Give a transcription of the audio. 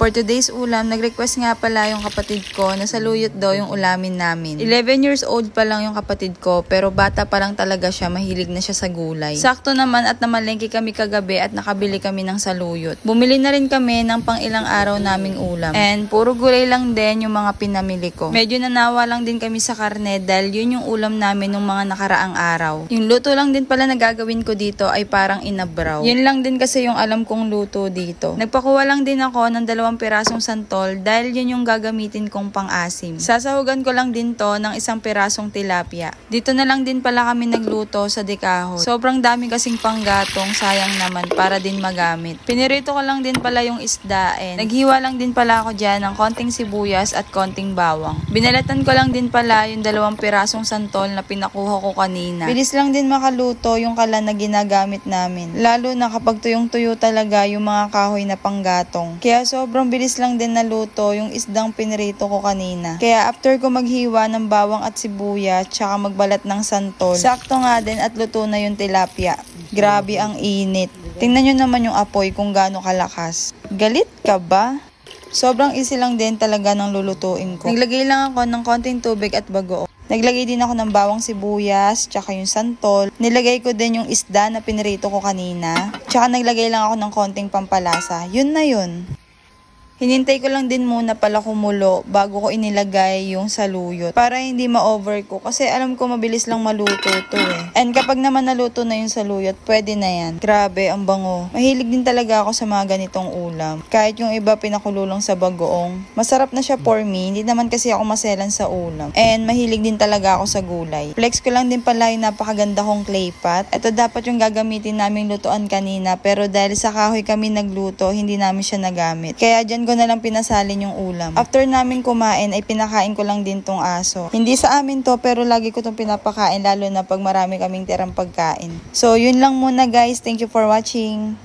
For today's ulam, nag-request nga pala yung kapatid ko na saluyot daw yung ulamin namin. 11 years old pa lang yung kapatid ko, pero bata pa lang talaga siya, mahilig na siya sa gulay. Sakto naman at namalengke kami kagabi at nakabili kami ng saluyot. Bumili na rin kami ng pang ilang araw naming ulam. And puro gulay lang din yung mga pinamili ko. Medyo nanawa lang din kami sa karne dahil yun yung ulam namin nung mga nakaraang araw. Yung luto lang din pala na gagawin ko dito ay parang inabraw. Yun lang din kasi yung alam kong luto dito. Nagpakuha lang din ako ng 2 pirasong santol dahil yun yung gagamitin kong pang-asim. Sasahugan ko lang din to ng 1 pirasong tilapia. Dito na lang din pala kami nagluto sa dekahon. Sobrang dami kasing panggatong, sayang naman para din magamit. Pinirito ko lang din pala yung isda and naghiwa lang din pala ako dyan ng konting sibuyas at konting bawang. Binalatan ko lang din pala yung 2 pirasong santol na pinakuha ko kanina. Bilis lang din makaluto yung kalan na ginagamit namin. Lalo na kapag tuyong-tuyo talaga yung mga kahoy na panggatong. Kaya sobrang bilis lang din naluto yung isdang pinirito ko kanina. Kaya after ko maghiwa ng bawang at sibuyas tsaka magbalat ng santol, sakto nga din at luto na yung tilapia. Grabe ang init. Tingnan nyo naman yung apoy kung gaano kalakas. Galit ka ba? Sobrang easy lang din talaga ng lulutuin ko. Naglagay lang ako ng konting tubig at bagoong. Naglagay din ako ng bawang sibuyas, tsaka yung santol. Nilagay ko din yung isda na pinirito ko kanina. Tsaka naglagay lang ako ng konting pampalasa. Yun na yun. Hinintay ko lang din muna pala kumulo bago ko inilagay yung saluyot para hindi ma-overcook kasi alam ko mabilis lang maluto to eh. And kapag naman naluto na yung saluyot, pwede na yan. Grabe, ang bango. Mahilig din talaga ako sa mga ganitong ulam. Kahit yung iba pinakululong sa bagoong. Masarap na siya for me, hindi naman kasi ako maselan sa ulam. And mahilig din talaga ako sa gulay. Flex ko lang din pala yung napakaganda kong clay pot. Ito dapat yung gagamitin naming lutuan kanina pero dahil sa kahoy kami nagluto, hindi namin siya nagamit. Kaya dyan ko na lang pinasalin yung ulam. After namin kumain ay pinakain ko lang din tong aso. Hindi sa amin to pero lagi ko tong pinapakain lalo na pag marami kaming tirang pagkain. So yun lang muna guys. Thank you for watching.